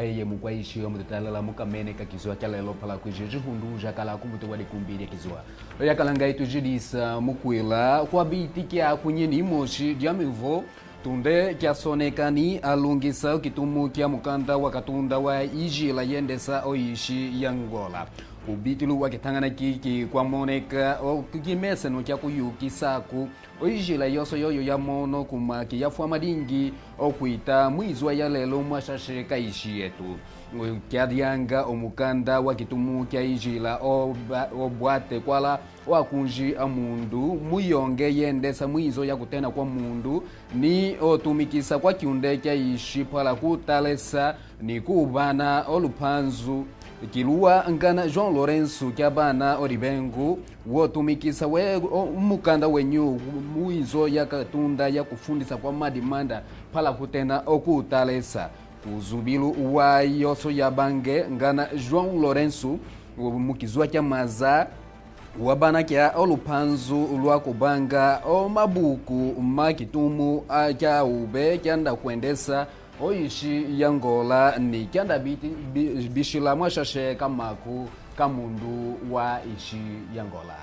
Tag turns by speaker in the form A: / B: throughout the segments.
A: Ye mukwaishi mutatala mukamene kakizwa kyalelo pala kujiji hunduja kala kumuto wali kumbiri kizwa ya kalanga itujidisa mukwila kwa biti kya kunyini moshi diamivo tunde kya sonekani alungisa kitumu kya mukanda wakatunda wa ijila yendesa oishi yangola ubitilu wakitangana kiki kwa moneka o kikimese no kya kuyuki saku oijila yoso yoyo ya mono kumaki ya madingi okuita mwizwa ya lelo mwashashe kaishi yetu kyadianga omukanda wakitumu kya ijila obwate kwala wakunji amundu muyonge yendesa mwizo ya kutena kwa mundu ni otumikisa kwa kiunde kya ishi pala kutalesa ni kubana olupanzu kilua ngana João Lourenço kyabana oribengu wotumikisa we mukanda wenyu mwizo ya katunda ya kufundisa kwa madimanda pala kutena okutalesa kuzubilu wa yoso ya bange ngana João Lourenço mukizwa kya maza wabana kya olupanzu lwa kubanga o mabuku makitumu kya ube kyanda kuendesa oishi yangola ni kyanda bishila mwashashe kamaku kamundu wa ishi yangola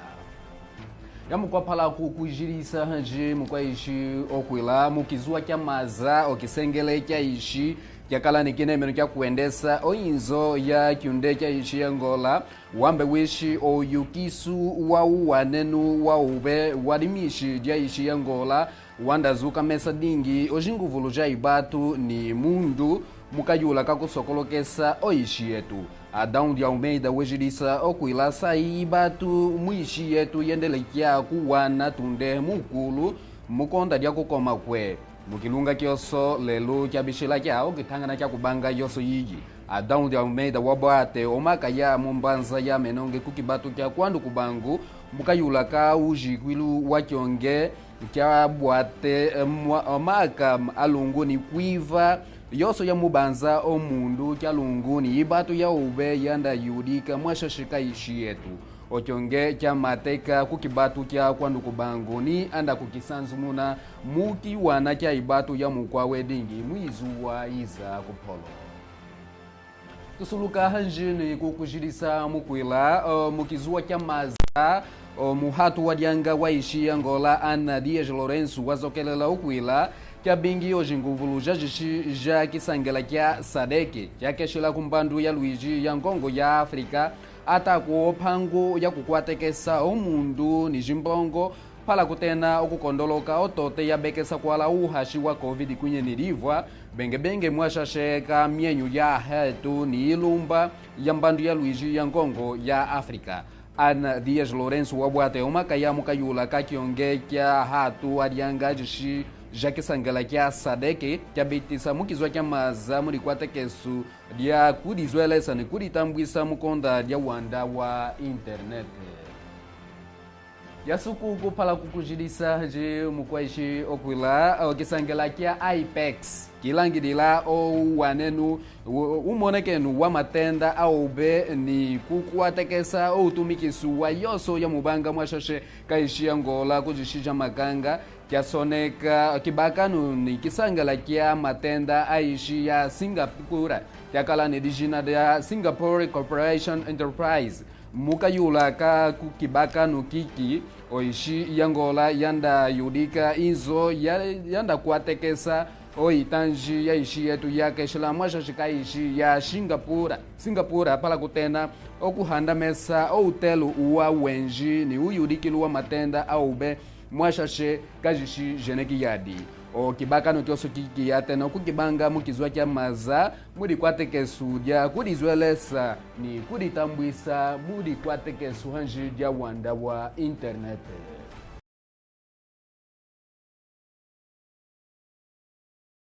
A: yamukwa pala kukujirisa hanji mukwa ishi okwila mukizua kya maza okisengele kya ishi kyakala nikinemeno kya kuendesa oinzo ya kiunde kya ishi yangola wambe wishi oyukisu wa uwanenu wa ube wadimishi dya ishi yangola wandazuka mesa dingi ojinguvulu ja ibatu ni mundu mukayula kakusokolokesa oishi yetu Adão de Almeida wejilisa okwila sai ibatu mwishi yetu yendele kya kuwana tunde mukulu mukonda dya kukoma kwe mukilunga kyoso lelu kya bishila kyao kitangana kya kubanga yoso yiji Adão de Almeida wabate omaka ya mumbanza ya menonge kukibatu kya kwandu kubangu mukayula ka ujikwilu wakyonge kya bwate omaka alungu ni kwiva yoso ya mubanza omundu kya lungu ni ibatu ya ube yanda yudika mwashashika ishi yetu okyonge kya mateka kukibatu kya kwandu kubangu ni anda kukisanzumuna muki wana kya ibatu ya mukwa wedingi mwizuwa iza kupolo tusuluka hanjini kukujirisa mukwila mukizuwa kya maza muhatu wadianga waishi yangola Ana Dias Lourenço wazokelela ukwila kya bingi ojinguvulu ja kisangela kya sadeke kyakeshela kumbandu ya Luigi ya ngongo ya Afrika ataku pangu ya kukwatekesa omundu ni jimbongo pala kutena okukondoloka otote ya bekesa kwala uhashi wa COVID kunye nilivwa benge mwashasheka mienyu ya hetu ni ilumba ya mbandu ya Luigi ya ngongo ya Afrika Ana Dias Lourenço wabwate omaka ya mukayula kakionge kya hatu adianga jishi jakisangala kya sadeke kya bitisa mukizwa kya maza muri kwatekesu dia kudizwelesa ni kuditambwisa mukonda dia wanda wa internet yasuku kupala kukujidisa je mukwaishi okwila okisangala kya IPEX kilangidila o wanenu umonekenu wa matenda aube ni kukwatekesa utumikisu wa yoso ya mubanga mwashashe kaishi yangola kujishija makanga kyasoneka kibakanu ni kisangala kya matenda aishi ya Singapore kyakala ni dijina ya Singapore Corporation Enterprise mukayula ka kukibakanu kiki oishi yangola yanda yudika izo yanda kuatekesa oitanji ya ishi yetu ya keshela mwashashika ishi ya Singapore pala kutena okuhanda mesa outelu uwa wenji ni uyudikilu wa matenda aube mwashashe kajishi jeneki yadi o kibakano kyoso kiki yatena kukibanga mukizwa kya maza muri kwatekesu dia kudizwelesa ni kuditambwisa muri kwatekesu hanji dia wanda wa internet